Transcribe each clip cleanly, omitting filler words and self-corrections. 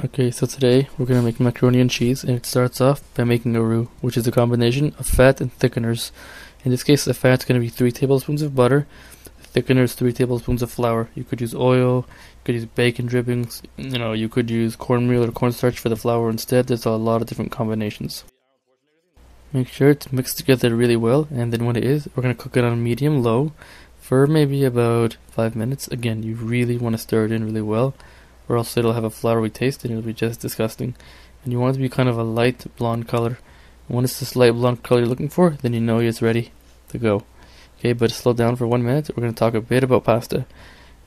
Okay, so today we're going to make macaroni and cheese, and it starts off by making a roux, which is a combination of fat and thickeners. In this case, the fat's going to be 3 tablespoons of butter, the thickeners 3 tablespoons of flour. You could use oil, you could use bacon drippings, you could use cornmeal or cornstarch for the flour instead. There's a lot of different combinations. Make sure it's mixed together really well, and then when it is, we're going to cook it on medium-low for maybe about 5 minutes. Again, you really want to stir it in really well, or else it'll have a floury taste and it'll be just disgusting. And you want it to be kind of a light blonde color. And when it's this light blonde color you're looking for, then you know it's ready to go. Okay, but slow down for 1 minute. We're going to talk a bit about pasta.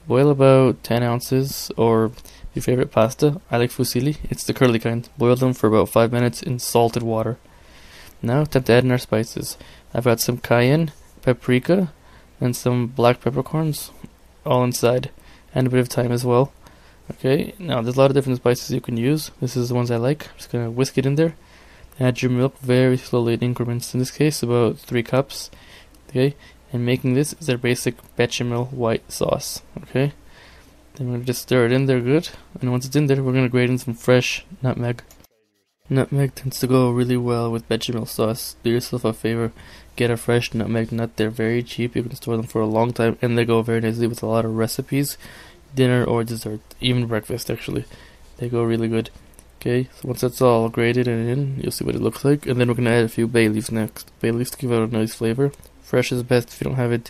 Boil about 10 ounces, or your favorite pasta. I like fusilli. It's the curly kind. Boil them for about 5 minutes in salted water. Now, time to add in our spices. I've got some cayenne, paprika, and some black peppercorns all inside, and a bit of thyme as well. Okay, now there's a lot of different spices you can use. This is the ones I like. I'm just going to whisk it in there. Add your milk very slowly in increments. In this case, about 3 cups. Okay, and making this is our basic bechamel white sauce. Okay, then we're going to just stir it in there good. And once it's in there, we're going to grate in some fresh nutmeg. Nutmeg tends to go really well with bechamel sauce. Do yourself a favor, get a fresh nutmeg nut. They're very cheap. You can store them for a long time, and they go very nicely with a lot of recipes. Dinner or dessert, even breakfast actually. They go really good. Okay, so once that's all grated and in, you'll see what it looks like. And then we're going to add a few bay leaves next. Bay leaves to give it a nice flavor. Fresh is best. If you don't have it,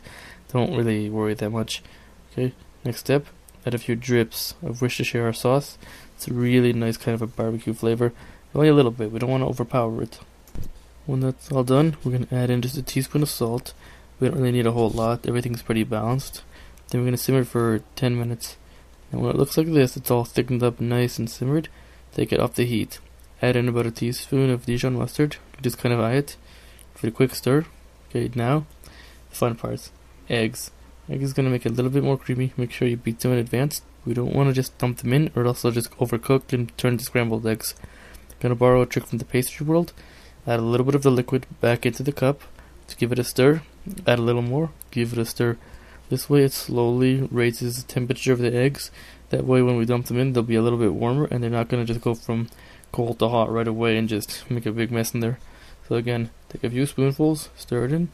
don't really worry that much. Okay, next step, add a few drips of Worcestershire sauce. It's a really nice kind of a barbecue flavor. Only a little bit, we don't want to overpower it. When that's all done, we're going to add in just a teaspoon of salt. We don't really need a whole lot, everything's pretty balanced. Then we're going to simmer it for 10 minutes. And when it looks like this, it's all thickened up nice and simmered. Take it off the heat. Add in about a teaspoon of Dijon mustard. Just kind of eye it. Give it a quick stir. Okay, now, the fun parts. Eggs. Egg is going to make it a little bit more creamy. Make sure you beat them in advance. We don't want to just dump them in, or else they'll just overcook and turn to scrambled eggs. Going to borrow a trick from the pastry world. Add a little bit of the liquid back into the cup to give it a stir. Add a little more. Give it a stir. This way it slowly raises the temperature of the eggs. That way when we dump them in, they'll be a little bit warmer, and they're not going to just go from cold to hot right away and just make a big mess in there. So again, take a few spoonfuls, stir it in,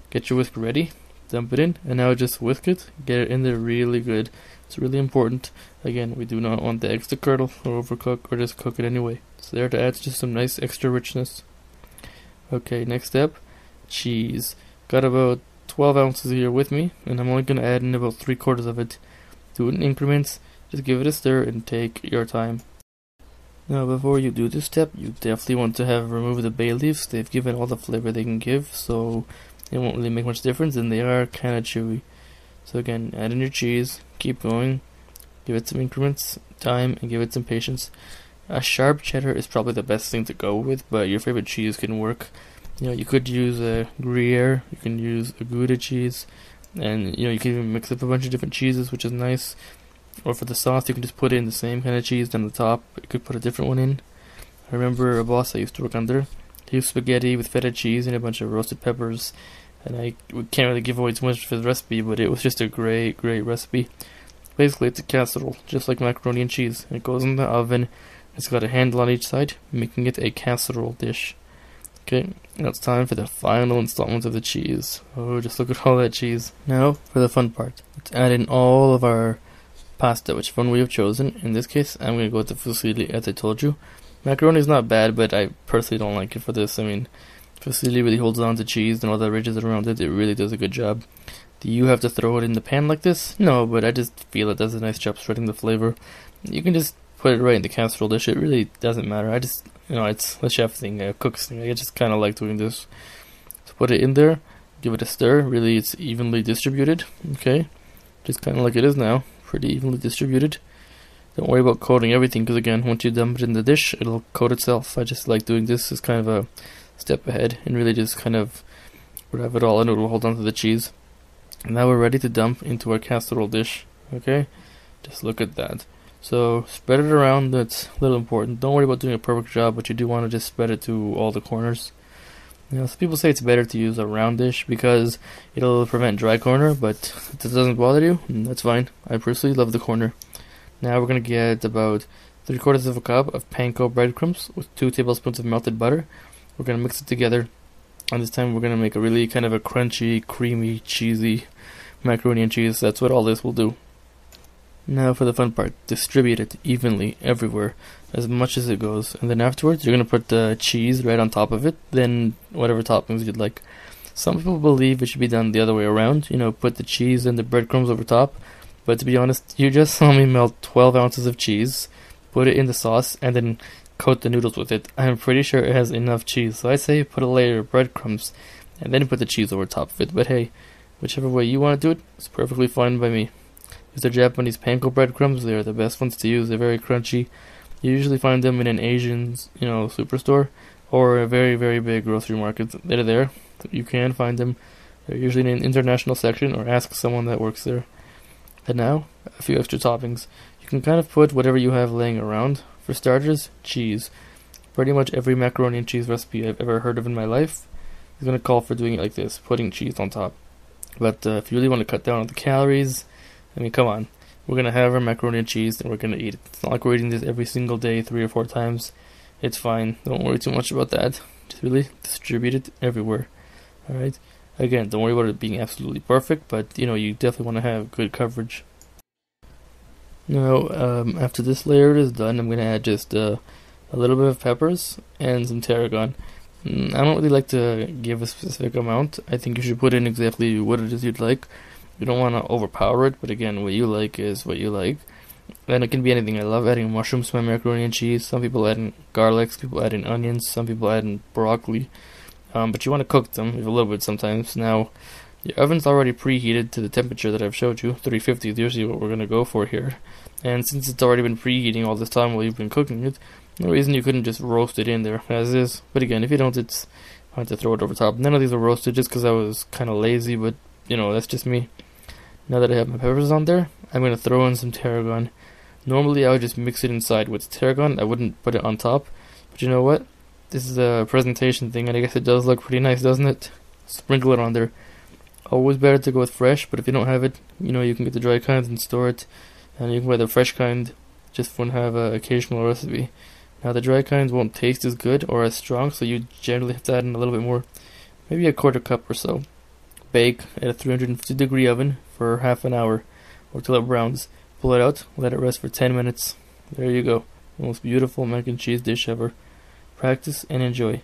get your whisk ready, dump it in, and now just whisk it, get it in there really good. It's really important. Again, we do not want the eggs to curdle or overcook or just cook it anyway. So there to add just some nice extra richness. Okay, next step, cheese. Got about 12 ounces here with me, and I'm only going to add in about 3/4 of it. Do it in increments, just give it a stir and take your time. Now before you do this step, you definitely want to have removed the bay leaves. They've given all the flavor they can give, so it won't really make much difference, and they are kind of chewy. So again, add in your cheese, keep going, give it some increments, time, and give it some patience. A sharp cheddar is probably the best thing to go with, but your favorite cheese can work. You could use a Gruyere, you can use a Gouda cheese, and you can even mix up a bunch of different cheeses, which is nice. Or for the sauce, you can just put in the same kind of cheese on the top. You could put a different one in. I remember a boss I used to work under. He used spaghetti with feta cheese and a bunch of roasted peppers, and we can't really give away too much for the recipe, but it was just a great recipe. Basically, it's a casserole, just like macaroni and cheese. It goes in the oven. It's got a handle on each side, making it a casserole dish. Okay, now it's time for the final installment of the cheese. Oh, just look at all that cheese. Now, for the fun part. Let's add in all of our pasta, which one we have chosen. In this case, I'm going to go with the fusilli, as I told you. Macaroni is not bad, but I personally don't like it for this. I mean, fusilli really holds on to cheese and all the ridges around it. It really does a good job. Do you have to throw it in the pan like this? No, but I just feel it does a nice job spreading the flavor. You can just put it right in the casserole dish. It really doesn't matter. I just, it's a chef thing, a cook's thing. I just kind of like doing this. So put it in there, give it a stir. Really, it's evenly distributed. Okay, just kind of like it is now. Pretty evenly distributed. Don't worry about coating everything, because again, once you dump it in the dish, it'll coat itself. I just like doing this as kind of a step ahead, and really just kind of have it all in. It'll hold on to the cheese. And now we're ready to dump into our casserole dish. Okay, just look at that. So spread it around. That's a little important. Don't worry about doing a perfect job, but you do want to just spread it to all the corners. Some people say it's better to use a round dish because it'll prevent dry corner, but if it doesn't bother you, that's fine. I personally love the corner. Now we're going to get about 3/4 of a cup of panko breadcrumbs with 2 tablespoons of melted butter. We're going to mix it together, and this time we're going to make a really kind of a crunchy, creamy, cheesy macaroni and cheese. That's what all this will do. Now for the fun part, distribute it evenly everywhere, as much as it goes, and then afterwards you're going to put the cheese right on top of it, then whatever toppings you'd like. Some people believe it should be done the other way around, put the cheese and the breadcrumbs over top, but to be honest, you just saw me melt 12 ounces of cheese, put it in the sauce, and then coat the noodles with it. I'm pretty sure it has enough cheese, so I say put a layer of breadcrumbs, and then put the cheese over top of it, but hey, whichever way you want to do it, it's perfectly fine by me. These are Japanese panko breadcrumbs. They are the best ones to use. They're very crunchy. You usually find them in an Asian, superstore or a very, very big grocery market. They're there. You can find them. They're usually in an international section, or ask someone that works there. And now, a few extra toppings. You can kind of put whatever you have laying around. For starters, cheese. Pretty much every macaroni and cheese recipe I've ever heard of in my life is going to call for doing it like this, putting cheese on top. But if you really want to cut down on the calories, come on. We're going to have our macaroni and cheese, and we're going to eat it. It's not like we're eating this every single day, 3 or 4 times. It's fine. Don't worry too much about that. Just really distribute it everywhere. Alright? Again, don't worry about it being absolutely perfect, but, you definitely want to have good coverage. Now, after this layer is done, I'm going to add just a little bit of peppers and some tarragon. I don't really like to give a specific amount. I think you should put in exactly what it is you'd like. You don't want to overpower it, but again, what you like is what you like. And it can be anything. I love adding mushrooms to my macaroni and cheese. Some people add in garlic, some people add in onions, some people add in broccoli. But you want to cook them a little bit sometimes. Now, your oven's already preheated to the temperature that I've showed you. 350 is usually what we're going to go for here. And since it's already been preheating all this time while you've been cooking it, no reason you couldn't just roast it in there as is. But again, if you don't, it's hard to throw it over top. None of these were roasted just because I was kind of lazy, but that's just me. Now that I have my peppers on there, I'm going to throw in some tarragon. Normally I would just mix it inside with tarragon. I wouldn't put it on top. But you know what? This is a presentation thing, and I guess it does look pretty nice, doesn't it? Sprinkle it on there. Always better to go with fresh, but if you don't have it, you can get the dry kind and store it. And you can buy the fresh kind just for have an occasional recipe. Now the dry kinds won't taste as good or as strong, so you generally have to add in a little bit more. Maybe a 1/4 cup or so. Bake at a 350 degree oven for half an hour or till it browns. Pull it out, let it rest for 10 minutes. There you go. The most beautiful mac and cheese dish ever. Practice and enjoy.